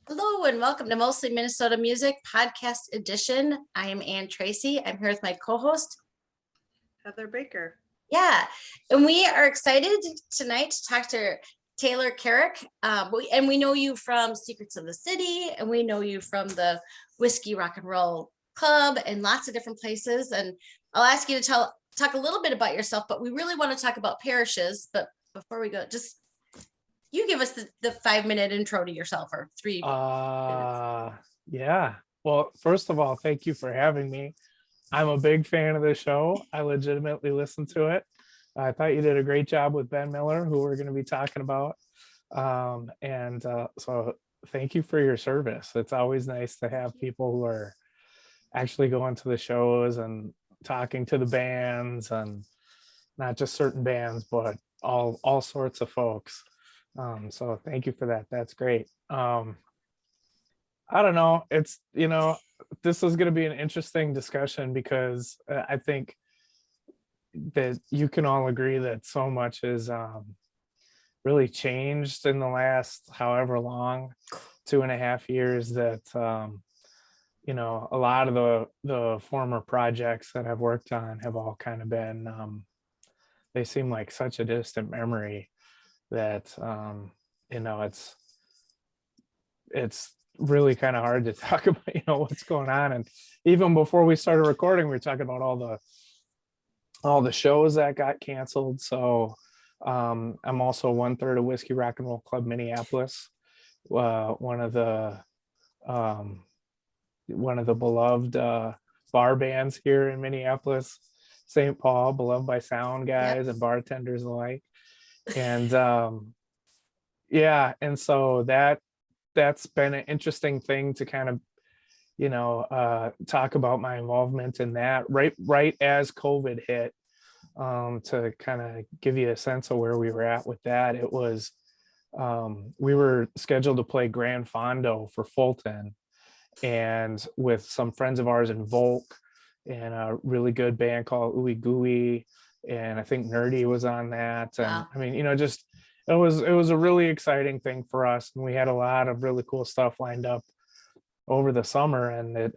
Hello and welcome to Mostly Minnesota Music Podcast Edition. I am Ann Tracy. I'm here with my co-host, Heather Baker. Yeah, and we are excited tonight to talk to Taylor Carik. And we know you from Secrets of the City, and we know you from the Whiskey Rock and Roll Club and lots of different places. And I'll ask you to talk a little bit about yourself, but we really want to talk about Parishes. But before we go, just you give us the 5-minute intro to yourself, or 3 minutes. Yeah. Well, first of all, thank you for having me. I'm a big fan of the show. I legitimately listen to it. I thought you did a great job with Ben Miller, who we're going to be talking about. So thank you for your service. It's always nice to have people who are actually going to the shows and talking to the bands, and not just certain bands, but all sorts of folks. So thank you for that. That's great. I don't know. It's, this is going to be an interesting discussion because I think that you can all agree that so much is really changed in the last however long, 2.5 years, that a lot of the former projects that I've worked on have all kind of been they seem like such a distant memory that it's really kind of hard to talk about what's going on. And even before we started recording, we were talking about all the shows that got canceled. So I'm also 1/3 of Whiskey Rock and Roll Club Minneapolis, one of the beloved bar bands here in Minneapolis, St. Paul, beloved by sound guys and bartenders alike. And and so that's been an interesting thing to kind of talk about my involvement in that right as COVID hit, to kind of give you a sense of where we were at with that. It was we were scheduled to play Grand Fondo for Fulton, and with some friends of ours in Volk and a really good band called Ooey Gooey, and I think Nerdy was on that. And Wow. I mean, just it was a really exciting thing for us, and we had a lot of really cool stuff lined up over the summer, and it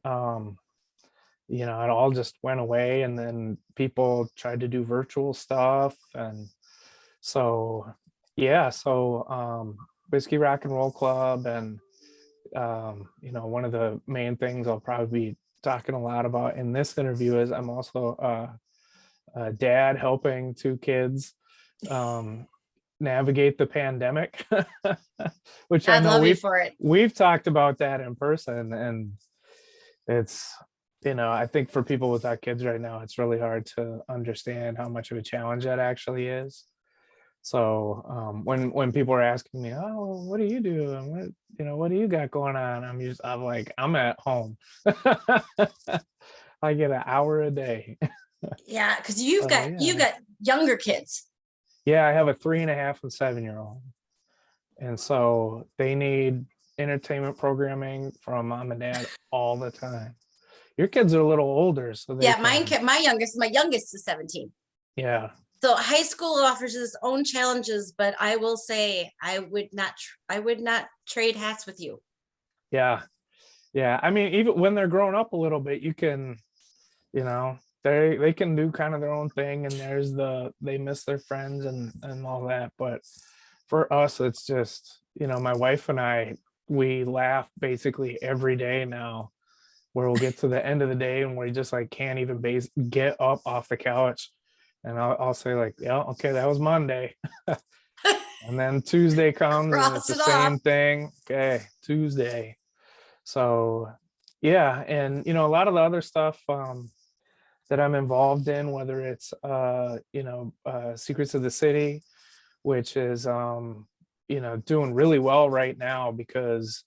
it all just went away, and then people tried to do virtual stuff. And so Whiskey Rock and Roll Club, and one of the main things I'll probably be talking a lot about in this interview is I'm also a dad helping 2 kids navigate the pandemic, which I know we've talked about that in person. And it's, I think for people without kids right now, it's really hard to understand how much of a challenge that actually is. So when people are asking me, oh, what do you do? And what do you got going on? I'm like, I'm at home. I get an hour a day. Yeah, because you've got younger kids. Yeah, I have a 3.5 and 7-year-old. And so they need entertainment programming from mom and dad all the time. Your kids are a little older, so my youngest is 17. Yeah. So high school offers its own challenges, but I will say I would not trade hats with you. Yeah. I mean, even when they're growing up a little bit, you can, they can do kind of their own thing, and they miss their friends and all that. But for us, it's just, my wife and I, we laugh basically every day now, where we'll get to the end of the day and we just like can't even get up off the couch. And I'll say like, yeah, okay, that was Monday. And then Tuesday comes and it's the same thing. Okay, Tuesday. So yeah. And a lot of the other stuff that I'm involved in, whether it's Secrets of the City, which is doing really well right now because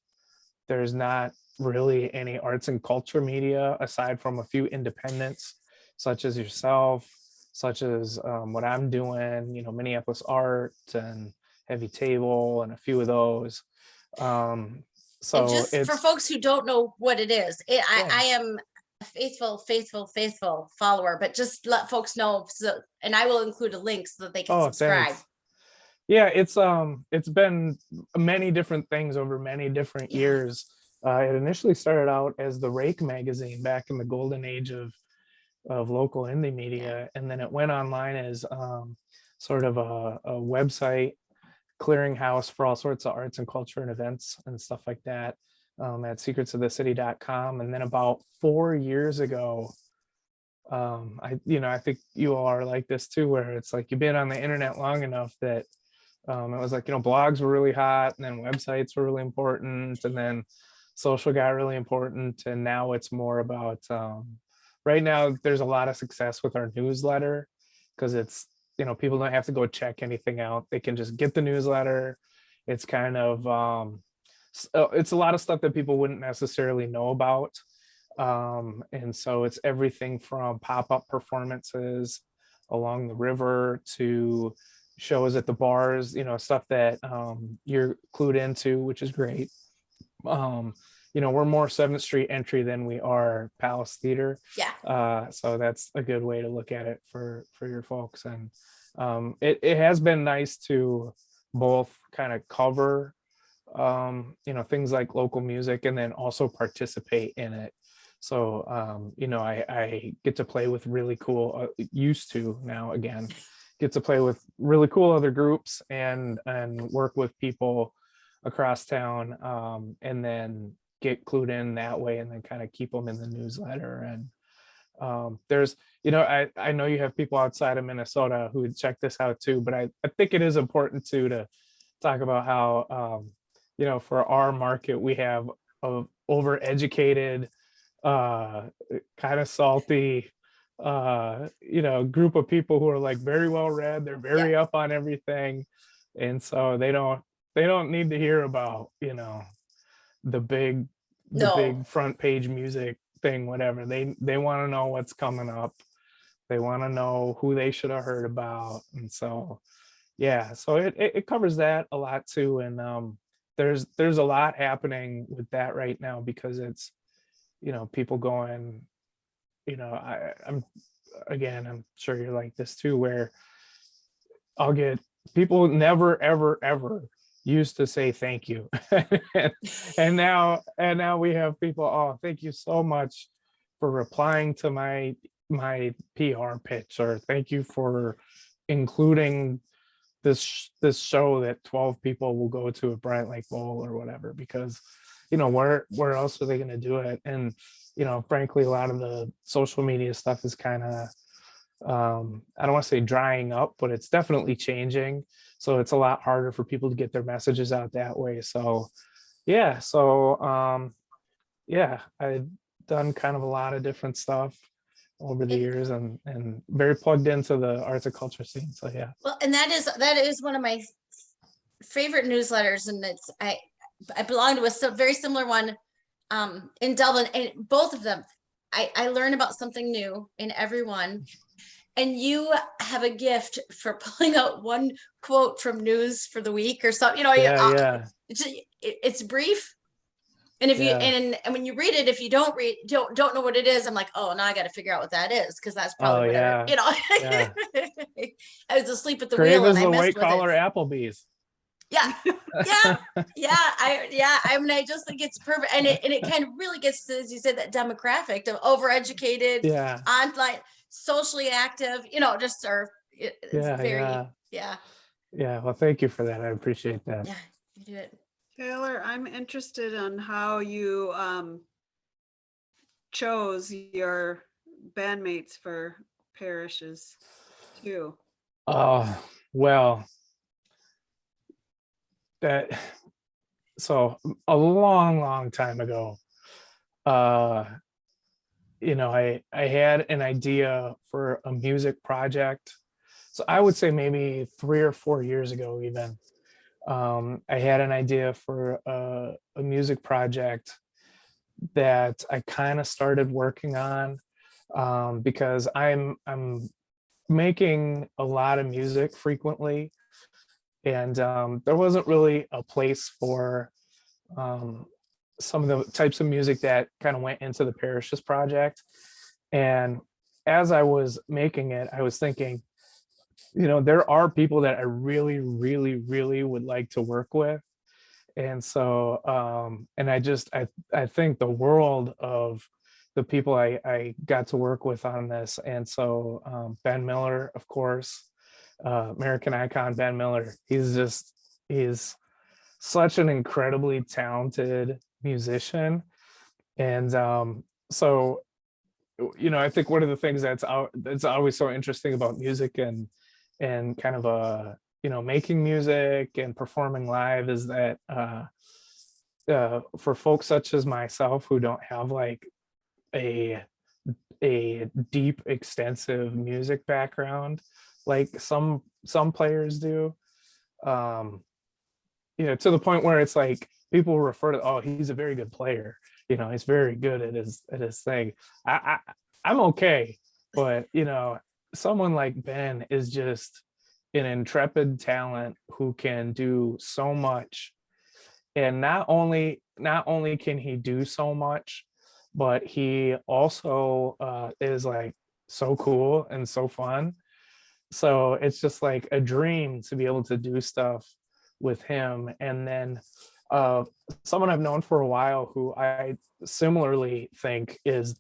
there's not really any arts and culture media aside from a few independents such as yourself, such as what I'm doing, Minneapolis Art and Heavy Table and a few of those. So and just for folks who don't know what it is, I am a faithful follower, but just let folks know. And I will include a link so that they can subscribe. Thanks. Yeah, it's been many different things over many different Yeah. years. It initially started out as the Rake magazine back in the golden age of local indie media, and then it went online as sort of a website clearinghouse for all sorts of arts and culture and events and stuff like that, at secretsofthecity.com. And then about 4 years ago, I think you all are like this too, where it's like you've been on the internet long enough that it was like, blogs were really hot, and then websites were really important, and then social got really important, and now it's more about right now there's a lot of success with our newsletter, because it's, people don't have to go check anything out. They can just get the newsletter. It's kind of it's a lot of stuff that people wouldn't necessarily know about. And so it's everything from pop-up performances along the river to shows at the bars, stuff that you're clued into, which is great. We're more 7th Street entry than we are Palace Theater. Yeah. So that's a good way to look at it for your folks. And it has been nice to both kind of cover things like local music and then also participate in it. So I get to play with really cool, used to now again, get to play with really cool other groups and work with people across town, and then get clued in that way, and then kind of keep them in the newsletter. And there's, I know you have people outside of Minnesota who would check this out too, but I think it is important too to talk about how for our market we have a overeducated, kind of salty, group of people who are like very well read. They're very up on everything, and so they don't need to hear about the big No. front page music thing, whatever. They want to know what's coming up. They want to know who they should have heard about. And so yeah, so it covers that a lot too. And there's a lot happening with that right now, because it's people going, I'm sure you're like this too, where I'll get people never ever used to say thank you. and now we have people, oh, thank you so much for replying to my PR pitch, or thank you for including this show that 12 people will go to at Bryant Lake Bowl or whatever, because where else are they going to do it? And frankly, a lot of the social media stuff is kind of I don't want to say drying up, but it's definitely changing. So it's a lot harder for people to get their messages out that way. So yeah, I've done kind of a lot of different stuff over the years, and very plugged into the arts and culture scene. So yeah. Well, and that is one of my favorite newsletters, and I belong to a very similar one in Dublin, and both of them I learn about something new in every one. And you have a gift for pulling out one quote from news for the week or something. It's brief. And if you and when you read it, if you don't know what it is, I'm like, oh, now I got to figure out what that is, because that's probably whatever. I was asleep at the wheel and I missed white collar Applebee's. Yeah. I just think it's perfect, and it kind of really gets to, as you said, that demographic of overeducated, online, socially active. Just Well, thank you for that. I appreciate that. Yeah, you do it. Taylor, I'm interested in how you chose your bandmates for Parishes too. Well, so a long time ago, I had an idea for a music project. So I would say maybe 3 or 4 years ago even. I had an idea for a music project that I kind of started working on, because I'm making a lot of music frequently, and there wasn't really a place for some of the types of music that kind of went into the Parishes project. And as I was making it, I was thinking, there are people that I really, really, really would like to work with. And so, and I think the world of the people I got to work with on this. And so, Ben Miller, of course, American icon Ben Miller, he's such an incredibly talented musician. And so, I think one of the things that's always so interesting about music and kind of making music and performing live is that for folks such as myself who don't have like a deep, extensive music background like some players do, to the point where it's like people refer to, oh, he's a very good player, he's very good at his thing. I'm okay, but someone like Ben is just an intrepid talent who can do so much. And not only can he do so much, but he also is like so cool and so fun. So it's just like a dream to be able to do stuff with him. And then someone I've known for a while who I similarly think is,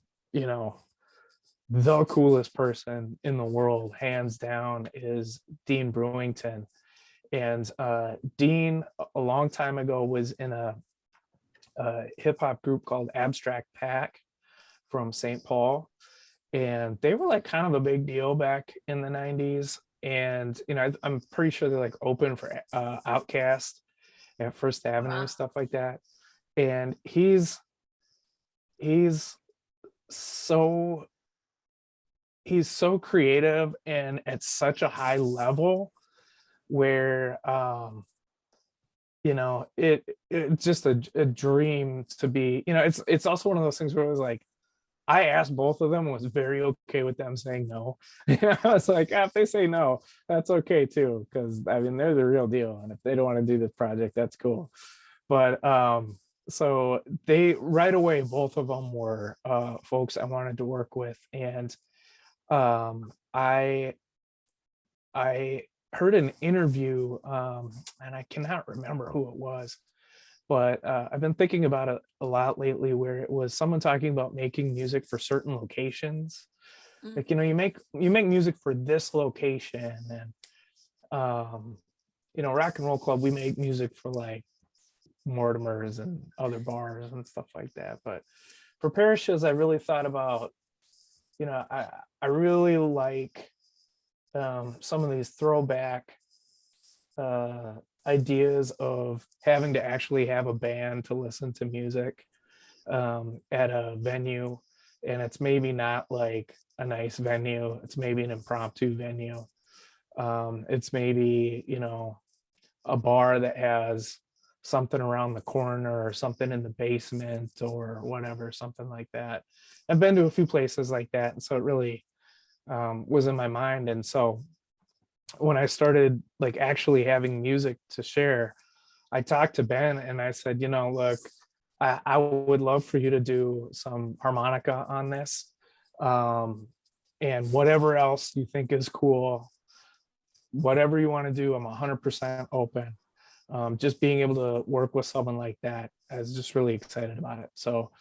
the coolest person in the world, hands down, is Dean Brewington. And Dean, a long time ago, was in a hip hop group called Abstract Pack from St. Paul. And they were like kind of a big deal back in the 90s. And, I'm pretty sure they're like open for Outkast at First Avenue and stuff like that. And he's so creative and at such a high level where it's just a dream to be. It's also one of those things where it was like I asked both of them and was very okay with them saying no. I was like, if they say no, that's okay too, because I mean they're the real deal, and if they don't want to do this project, that's cool. But so they right away, both of them were folks I wanted to work with. And I heard an interview, and I cannot remember who it was, but I've been thinking about it a lot lately, where it was someone talking about making music for certain locations. Like, you make music for this location, and Rock and Roll Club, we make music for like Mortimer's and other bars and stuff like that. But for Parishes, I really thought about, I really like some of these throwback ideas of having to actually have a band to listen to music at a venue. And it's maybe not like a nice venue, it's maybe an impromptu venue. It's maybe, a bar that has something around the corner or something in the basement or whatever, something like that. I've been to a few places like that, and so it really was in my mind. And so when I started like actually having music to share, I talked to Ben and I said, look, I would love for you to do some harmonica on this, and whatever else you think is cool, whatever you want to do, I'm 100% open. Just being able to work with someone like that, I was just really excited about it. So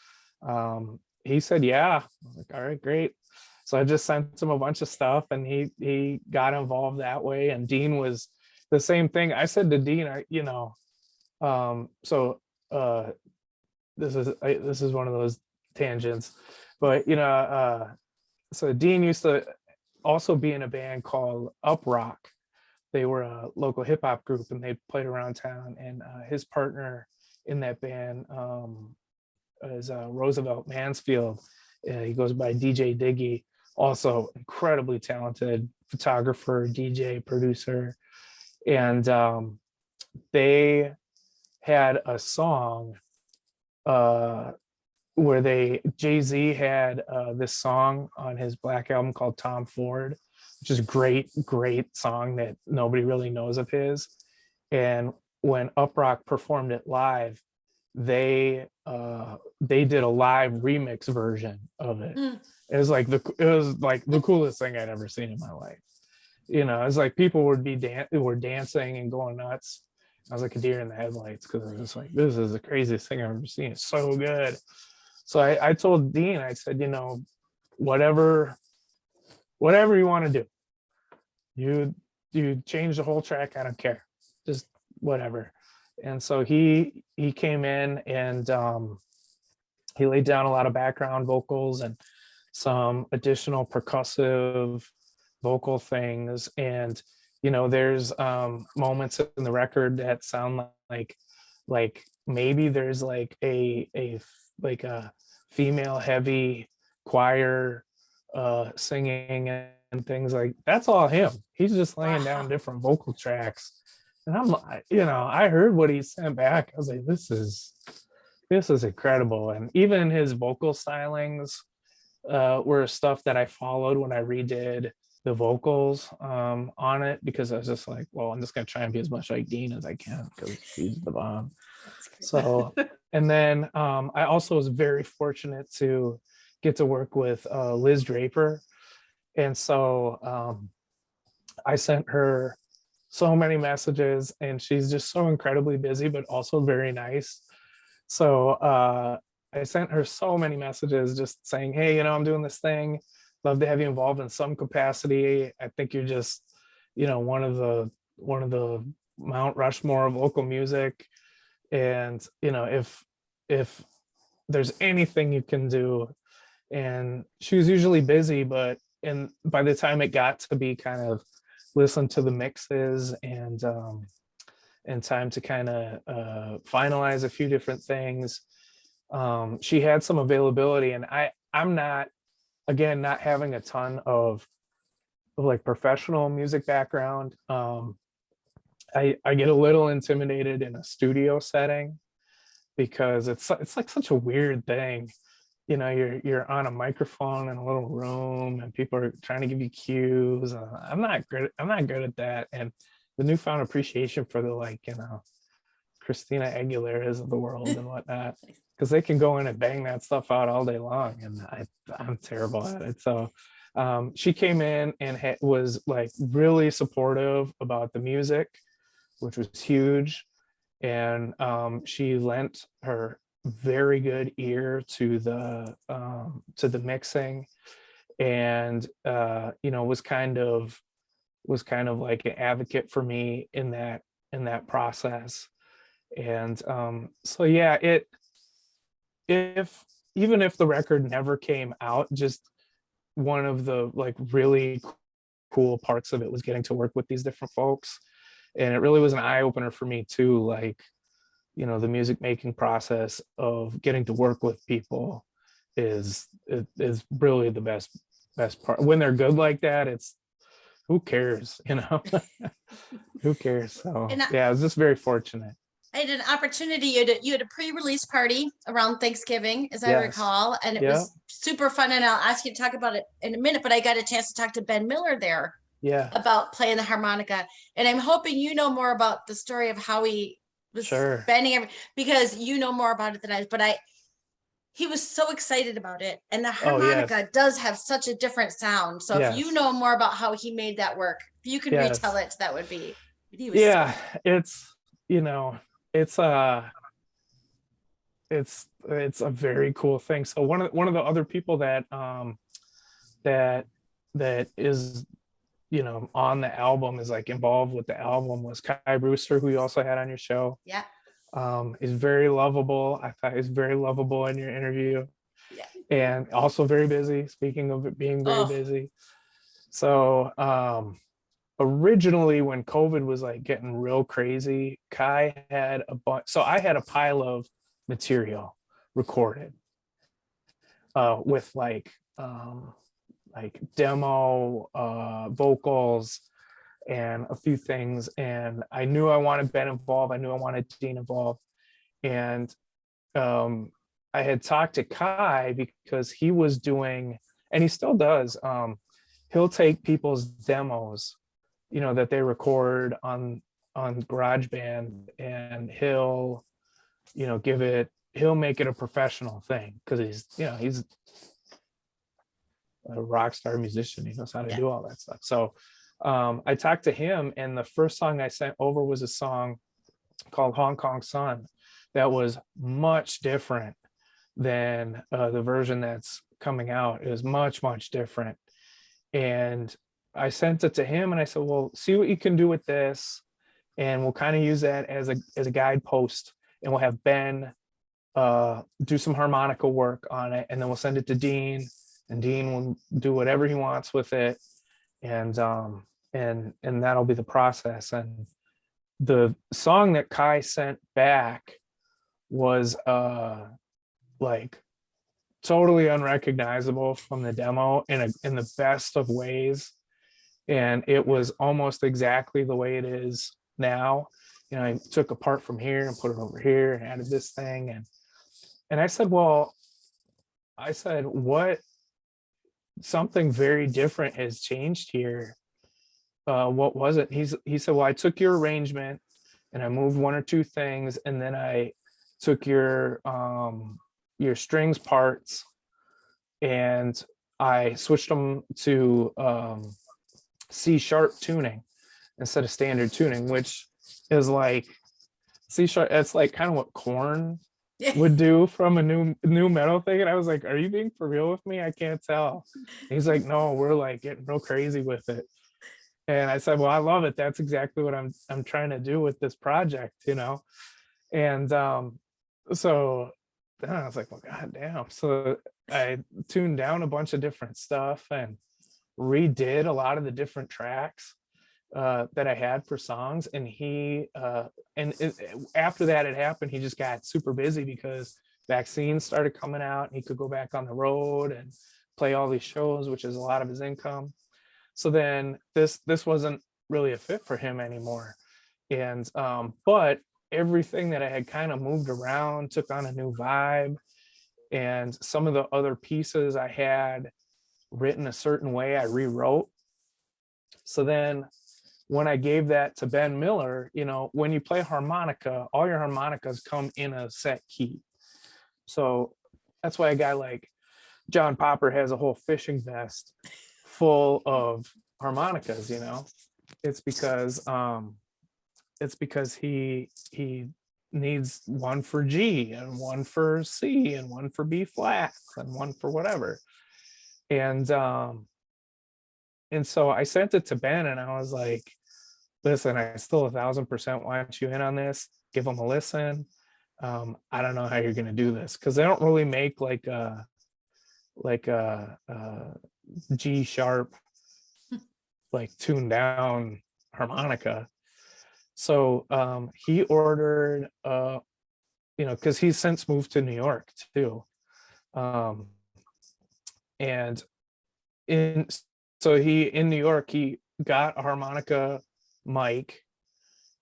he said, yeah. I was like, all right, great. So I just sent him a bunch of stuff, and he got involved that way. And Dean was the same thing. I said to Dean, this is one of those tangents, but so Dean used to also be in a band called Up Rock. They were a local hip hop group, and they played around town. And his partner in that band is Roosevelt Mansfield. He goes by DJ Diggy, also incredibly talented photographer, DJ, producer. And they had a song where Jay-Z had this song on his Black album called Tom Ford, which is a great song that nobody really knows of his. And when Uprock performed it live, they did a live remix version of it. It was like the coolest thing I'd ever seen in my life. you know, it's like people would be were dancing and going nuts. I was like a deer in the headlights because I was just like, this is the craziest thing I've ever seen. It's so good. So I told Dean, I said, you know, whatever you want to do, you change the whole track, I don't care, just whatever. And so he came in and he laid down a lot of background vocals and some additional percussive vocal things. And you know, there's moments in the record that sound like maybe there's like a female heavy choir singing and things like that's all him. He's just laying down different vocal tracks. And I'm like, you know, I heard what he sent back. I was like, this is incredible. And even his vocal stylings were stuff that I followed when I redid the vocals on it, because I was just like, well, I'm just gonna try and be as much like Dean as I can because he's the bomb. So, and then I also was very fortunate to get to work with Liz Draper. And so I sent her so many messages, and she's just so incredibly busy, but also very nice. So I sent her so many messages just saying, hey, you know, I'm doing this thing. Love to have you involved in some capacity. I think you're just, you know, one of the Mount Rushmore of local music. And, you know, if there's anything you can do. And she was usually busy, but by the time it got to be kind of listen to the mixes and time to kind of finalize a few different things, she had some availability. And I'm not, again, not having a ton of like professional music background. I get a little intimidated in a studio setting because it's like such a weird thing. You know, you're on a microphone in a little room and people are trying to give you cues. I'm not good at that. And the newfound appreciation for the, like, you know, Christina Aguilera's of the world and whatnot, because they can go in and bang that stuff out all day long, and I'm terrible at it. So she came in and was like really supportive about the music, which was huge. And she lent her very good ear to the mixing, and you know, was kind of like an advocate for me in that process. And so yeah, even if the record never came out, just one of the like really cool parts of it was getting to work with these different folks. And it really was an eye-opener for me too, like, you know, the music making process of getting to work with people is really the best part. When they're good like that, it's, who cares, you know? Who cares? So yeah, I was just very fortunate. I had an opportunity. You had a pre-release party around Thanksgiving, as I recall, and it was super fun. And I'll ask you to talk about it in a minute, but I got a chance to talk to Ben Miller there about playing the harmonica. And I'm hoping you know more about the story of how he was bending because you know more about it than I, but he was so excited about it. And the harmonica does have such a different sound. So if you know more about how he made that work, if you could retell it, that would be. It's, you know, it's a very cool thing. So one of the other people that is, you know, on the album, is like involved with the album, was Kai Brewster, who you also had on your show. Is very lovable. I thought he's very lovable in your interview. And also very busy, speaking of it being very busy. So originally, when COVID was like getting real crazy, Kai had a bunch. So I had a pile of material recorded with like demo vocals and a few things. And I knew I wanted Ben involved. I knew I wanted Dean involved. And I had talked to Kai because he was doing, and he still does, he'll take people's demos, you know, that they record on GarageBand, and he'll, you know, he'll make it a professional thing, because he's a rock star musician. He knows how to do all that stuff. So I talked to him, and the first song I sent over was a song called Hong Kong Sun that was much different than the version that's coming out. It was much, much different. And I sent it to him and I said, well, see what you can do with this. And we'll kind of use that as a guidepost, and we'll have Ben do some harmonica work on it, and then we'll send it to Dean, and Dean will do whatever he wants with it. And that'll be the process. And the song that Kai sent back was like totally unrecognizable from the demo in the best of ways, and it was almost exactly the way it is now. I took a part from here and put it over here and added this thing, and I said, well, what, something very different has changed here. What was it? He said, well, I took your arrangement and I moved one or two things, and then I took your strings parts and I switched them to C sharp tuning instead of standard tuning, which is like C sharp. It's like kind of what Korn would do from a new metal thing. And I was like, are you being for real with me? I can't tell. And he's like, no, we're like getting real crazy with it. And I said, well, I love it. That's exactly what I'm trying to do with this project, And so then I was like, well, goddamn. So I tuned down a bunch of different stuff and redid a lot of the different tracks that I had for songs. And after that had happened, he just got super busy because vaccines started coming out and he could go back on the road and play all these shows, which is a lot of his income. So then this wasn't really a fit for him anymore. And but everything that I had kind of moved around took on a new vibe. And some of the other pieces I had written a certain way, I rewrote. So then when I gave that to Ben Miller, when you play harmonica, all your harmonicas come in a set key. So that's why a guy like John Popper has a whole fishing vest full of harmonicas. It's because he needs one for G and one for C and one for B flat and one for whatever. And so I sent it to Ben and I was like, listen, I still 1,000% want you in on this. Give them a listen. I don't know how you're going to do this, because they don't really make like a G sharp, like tuned down harmonica. So he ordered, because he's since moved to New York too. And in New York, he got a harmonica mic,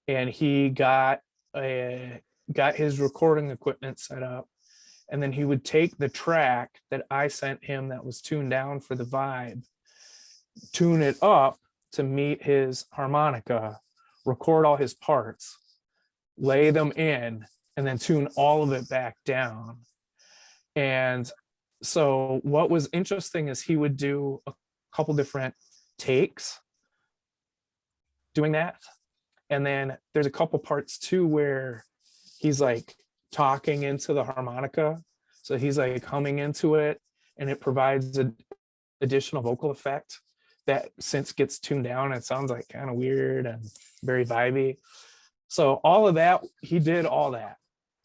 and he got his recording equipment set up. And then he would take the track that I sent him that was tuned down for the vibe, tune it up to meet his harmonica, record all his parts, lay them in, and then tune all of it back down. And so what was interesting is he would do a couple different takes doing that. And then there's a couple parts too where he's like talking into the harmonica. So he's like humming into it, and it provides an additional vocal effect that since gets tuned down, it sounds like kind of weird and very vibey. So all of that, he did all that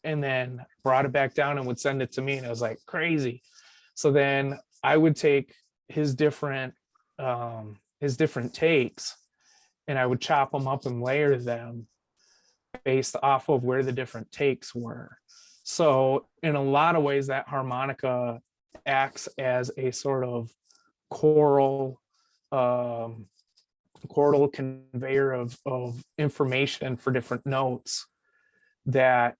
and then brought it back down and would send it to me. And it was like crazy. So then I would take his different takes and I would chop them up and layer them based off of where the different takes were. So in a lot of ways, that harmonica acts as a sort of choral conveyor of information for different notes, that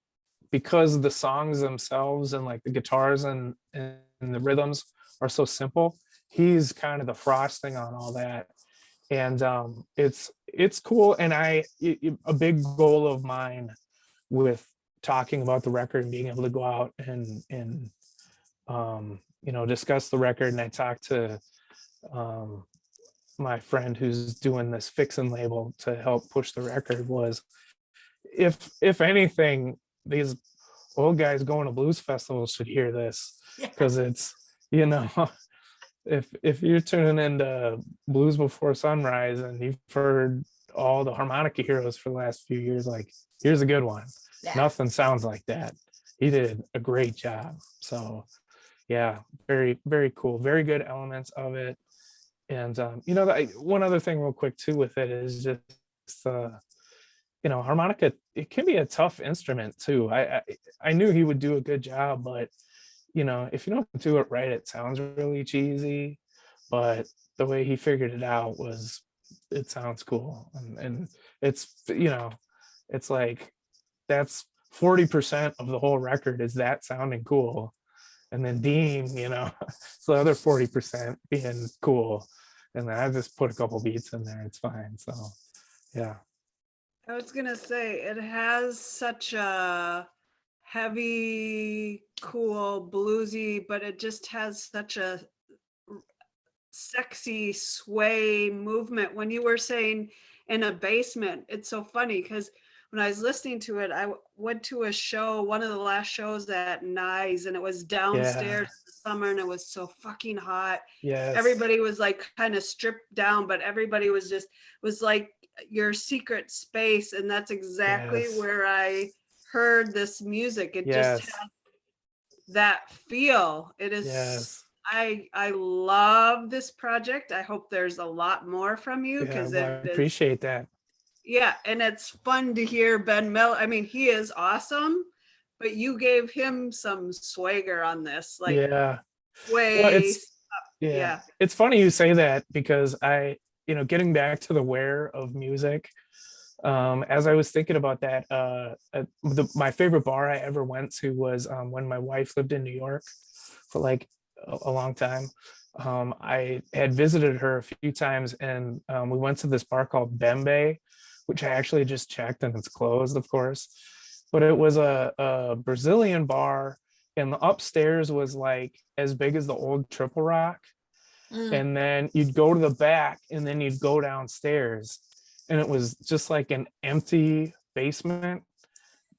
because the songs themselves and like the guitars and the rhythms are so simple, he's kind of the frosting on all that. And it's cool. And a big goal of mine with talking about the record and being able to go out and discuss the record. And I talked to my friend who's doing this fixin' label to help push the record was, if anything, these old guys going to blues festivals should hear this, Yeah. because it's, you know, if you're tuning into Blues Before Sunrise and you've heard all the harmonica heroes for the last few years, like, here's a good one. Yeah. Nothing sounds like that. He did a great job. So yeah, very, very cool. Very good elements of it. And you know, one other thing real quick too with it is just you know, harmonica, it can be a tough instrument too. I knew he would do a good job, but you know, if you don't do it right, it sounds really cheesy. But the way he figured it out was, it sounds cool. And it's, you know, it's like, that's 40% of the whole record is that sounding cool. And then Dean, you know, it's the other 40% being cool. And then I just put a couple beats in there, it's fine. So yeah. I was gonna say, it has such a heavy, cool, bluesy, but it just has such a sexy sway movement. When you were saying in a basement, it's so funny because when I was listening to it, I went to a show, one of the last shows at Nye's, and it was downstairs in the summer, and it was so fucking hot. Yes. Everybody was like kind of stripped down, but everybody was just, was like your secret space. And that's exactly Yes. where I heard this music. It Yes. just has that feel. It is, Yes. I love this project. I hope there's a lot more from you, Yeah, because well, I appreciate that. yeah, and it's fun to hear Ben Miller. I mean, he is awesome, but you gave him some swagger on this, like Yeah. way. Well, it's, yeah. yeah, it's funny you say that, because I, you know, getting back to the where of music, as I was thinking about that, my favorite bar I ever went to was when my wife lived in New York for like a long time. I had visited her a few times, and we went to this bar called Bembe, which I actually just checked, and it's closed, of course. But it was a Brazilian bar, and the upstairs was like as big as the old Triple Rock. And then you'd go to the back, and then you'd go downstairs, and it was just like an empty basement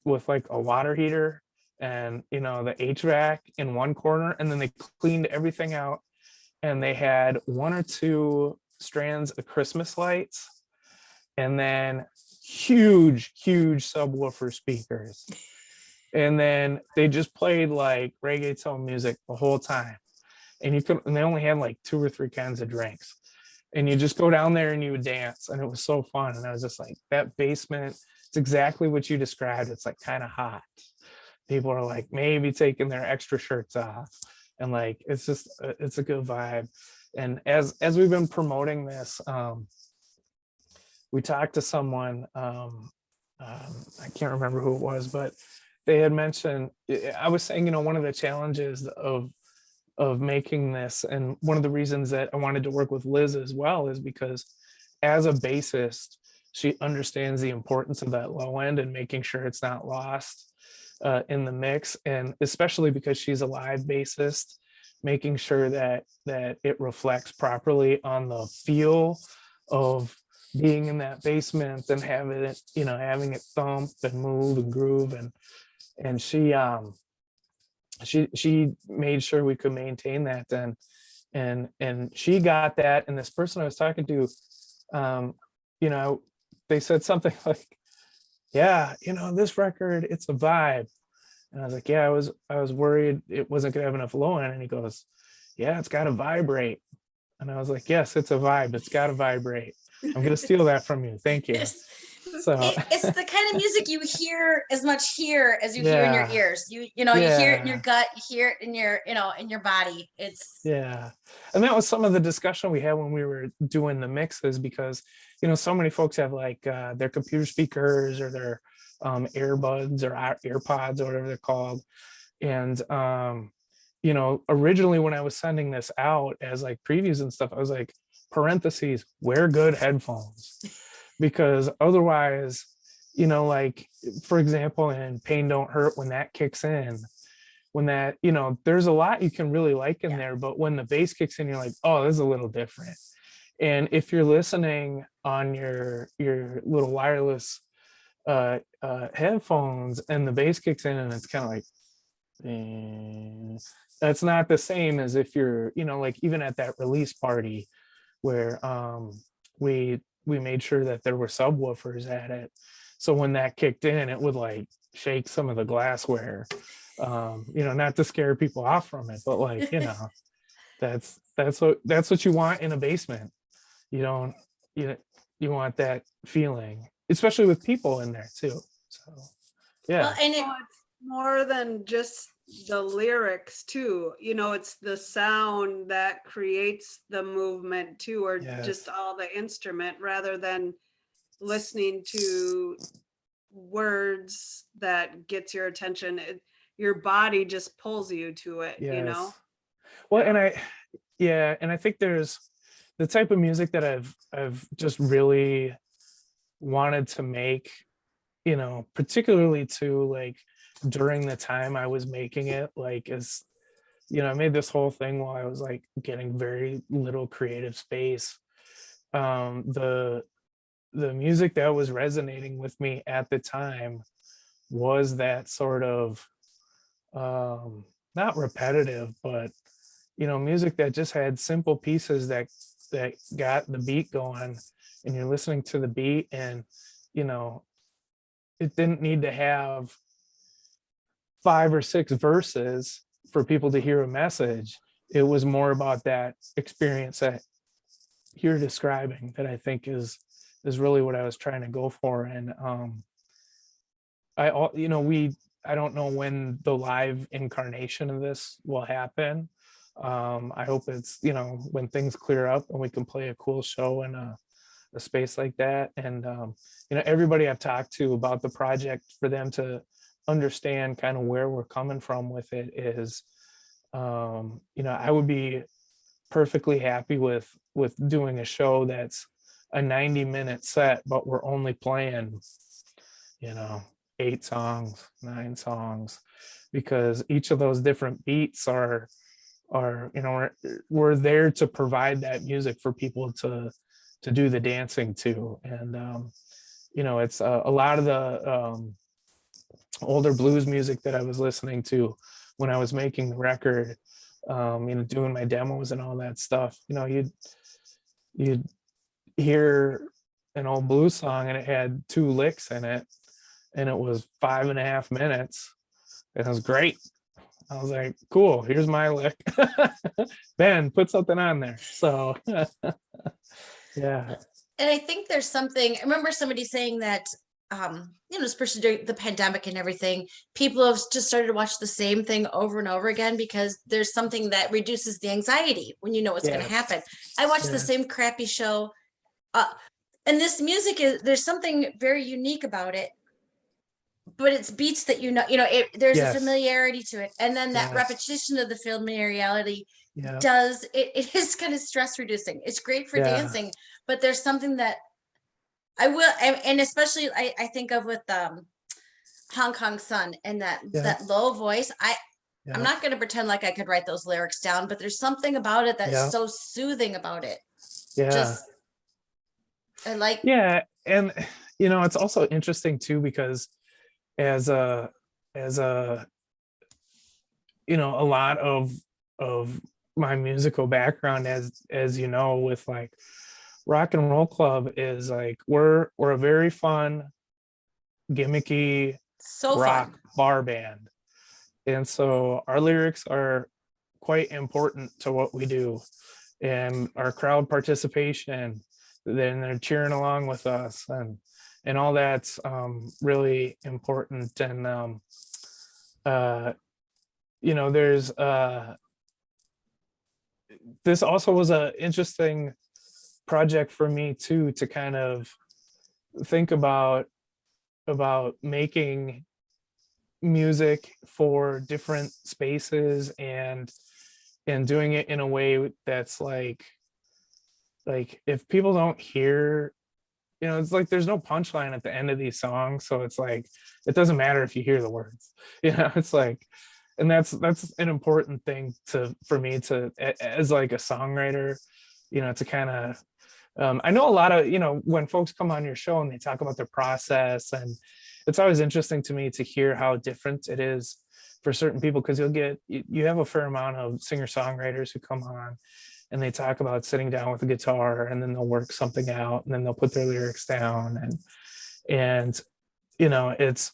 with like a water heater and, you know, the HVAC in one corner. And then they cleaned everything out, and they had one or two strands of Christmas lights, and then huge subwoofer speakers. And then they just played like reggaeton music the whole time. And they only had like 2 or 3 kinds of drinks. And you just go down there and you would dance. And it was so fun. And I was just like, that basement, it's exactly what you described. It's like kind of hot. People are like maybe taking their extra shirts off. And like, it's just, it's a good vibe. And as we've been promoting this, we talked to someone, I can't remember who it was, but they had mentioned, I was saying, you know, one of the challenges of making this, and one of the reasons that I wanted to work with Liz as well, is because as a bassist, she understands the importance of that low end and making sure it's not lost in the mix. And especially because she's a live bassist, making sure that it reflects properly on the feel of being in that basement and having it, you know, having it thump and move and groove. And she made sure we could maintain that. And she got that. And this person I was talking to, you know, they said something like, yeah, you know, this record, it's a vibe. And I was like, yeah, I was worried it wasn't gonna have enough low end. And he goes, yeah, it's got to vibrate. And I was like, yes, it's a vibe. It's got to vibrate. I'm going to steal that from you. Thank you. So it's the kind of music you hear as much here as you hear in your ears. You know, you hear it in your gut, you hear it in your, you know, in your body. It's yeah. And that was some of the discussion we had when we were doing the mixes, because, you know, so many folks have like their computer speakers or their earbuds or AirPods or whatever they're called. And you know, originally when I was sending this out as like previews and stuff, I was like, parentheses, wear good headphones, because otherwise, you know, like for example, in Pain Don't Hurt, when that kicks in, when that, you know, there's a lot you can really like in there, but when the bass kicks in, you're like, oh, this is a little different. And if you're listening on your little wireless headphones and the bass kicks in and it's kind of like, that's not the same as if you're, like even at that release party where we made sure that there were subwoofers at it. So when that kicked in, it would like shake some of the glassware, not to scare people off from it, but like, that's what you want in a basement. You don't, you want that feeling, especially with people in there too. So, yeah. Well, and it's more than just the lyrics too. It's the sound that creates the movement too, or just all the instrument, rather than listening to words that gets your attention. Your body just pulls you to it. Well, and I think there's the type of music that I've just really wanted to make, particularly to like during the time I was making it, like as I made this whole thing while I was like getting very little creative space. The music that was resonating with me at the time was that sort of not repetitive, but music that just had simple pieces that got the beat going, and you're listening to the beat, and it didn't need to have 5 or 6 verses for people to hear a message. It was more about that experience that you're describing that I think is really what I was trying to go for. And I don't know when the live incarnation of this will happen. I hope it's when things clear up and we can play a cool show in a space like that. And everybody I've talked to about the project, for them to understand kind of where we're coming from with it, is I would be perfectly happy with doing a show that's a 90-minute set, but we're only playing 8 songs, 9 songs, because each of those different beats are we're there to provide that music for people to do the dancing to. And it's a lot of the older blues music that I was listening to when I was making the record, doing my demos and all that stuff. You'd hear an old blues song and it had 2 licks in it, and it was 5.5 minutes, and it was great. I was like, cool, here's my lick. Ben, put something on there. So yeah. And I think there's something, I remember somebody saying that, especially during the pandemic and everything, people have just started to watch the same thing over and over again, because there's something that reduces the anxiety when you know what's going to happen. I watched the same crappy show. And this music there's something very unique about it, but it's beats that there's a familiarity to it, and then that repetition of the familiarity it is kind of stress reducing. It's great for dancing, but there's something that I will, and especially I think of with Hong Kong Sun and that low voice. I'm not going to pretend like I could write those lyrics down, but there's something about it that's so soothing about it. And it's also interesting too, because as a lot of my musical background, as with like Rock and Roll Club, is like we're a very fun, gimmicky rock bar band, and so our lyrics are quite important to what we do, and our crowd participation, then they're cheering along with us, and all that's really important. And there's this also was an interesting project for me too, to kind of think about making music for different spaces, and doing it in a way that's like if people don't hear, it's like there's no punchline at the end of these songs, so it's like it doesn't matter if you hear the words. It's like, and that's an important thing for me to, as like a songwriter, to kind of I know a lot of, when folks come on your show and they talk about their process, and it's always interesting to me to hear how different it is for certain people, because you have a fair amount of singer-songwriters who come on and they talk about sitting down with a guitar and then they'll work something out and then they'll put their lyrics down, and it's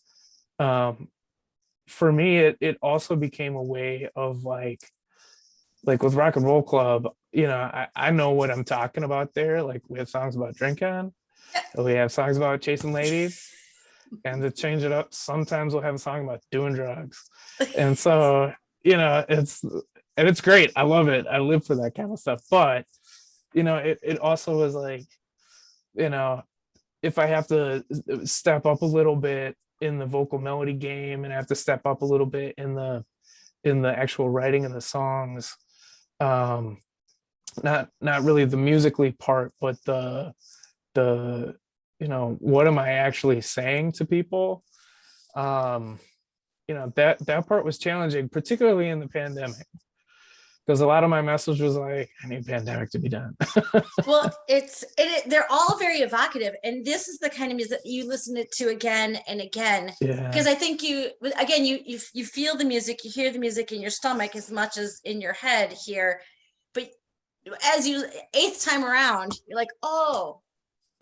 for me it also became a way of like with Rock and Roll Club, I know what I'm talking about there. Like, we have songs about drinking, and we have songs about chasing ladies, and to change it up, sometimes we'll have a song about doing drugs. And so, it's great. I love it. I live for that kind of stuff. But, it also was like, if I have to step up a little bit in the vocal melody game, and I have to step up a little bit in the actual writing of the songs, not really the musically part, but the what am I actually saying to people? That part was challenging, particularly in the pandemic, because a lot of my message was like, I need pandemic to be done. Well, they're all very evocative, and this is the kind of music you listen to again and again. Yeah. Because I think you feel the music, you hear the music in your stomach as much as in your head here. But as you eighth time around, you're like, oh,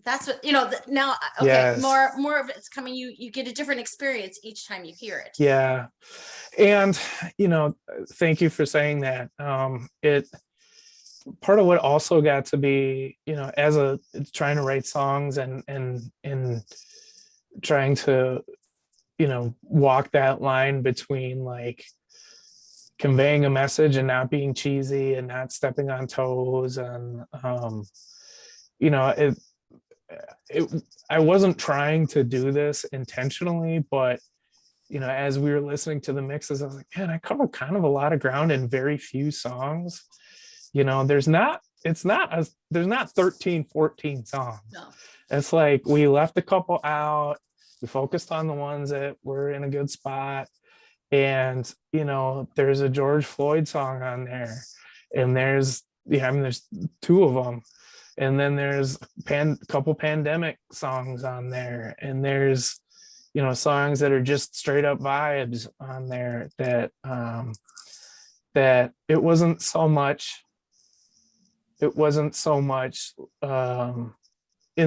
that's what now. Okay, Yes. more of it's coming. You get a different experience each time you hear it. Yeah, and thank you for saying that. It part of what also got to be, as trying to write songs and trying to walk that line between like conveying a message and not being cheesy and not stepping on toes, and I wasn't trying to do this intentionally, but as we were listening to the mixes, I was like, man, I covered kind of a lot of ground in very few songs. There's not 13, 14 songs. No. It's like we left a couple out, we focused on the ones that were in a good spot. And there's a George Floyd song on there, and there's two of them, and then there's couple pandemic songs on there, and there's songs that are just straight up vibes on there that that it wasn't so much in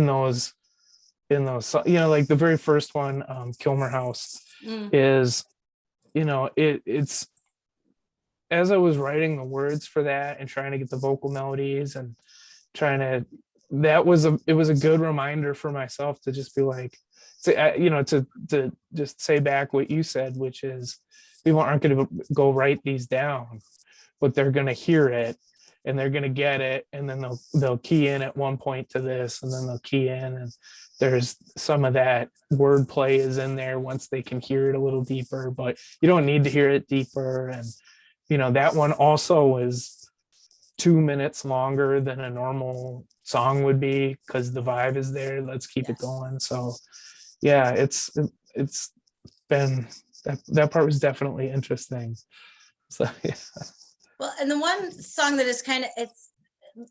those like the very first one, Kilmer House, is it's as I was writing the words for that and trying to get the vocal melodies and it was a good reminder for myself to just be like, to just say back what you said, which is people aren't going to go write these down, but they're going to hear it and they're going to get it, and then they'll key in at one point to this, and then they'll key in, and there's some of that wordplay is in there once they can hear it a little deeper, but you don't need to hear it deeper. And that one also was 2 minutes longer than a normal song would be, because the vibe is there. Let's keep it going. So yeah, it's been that part was definitely interesting. So yeah. Well, and the one song that is it's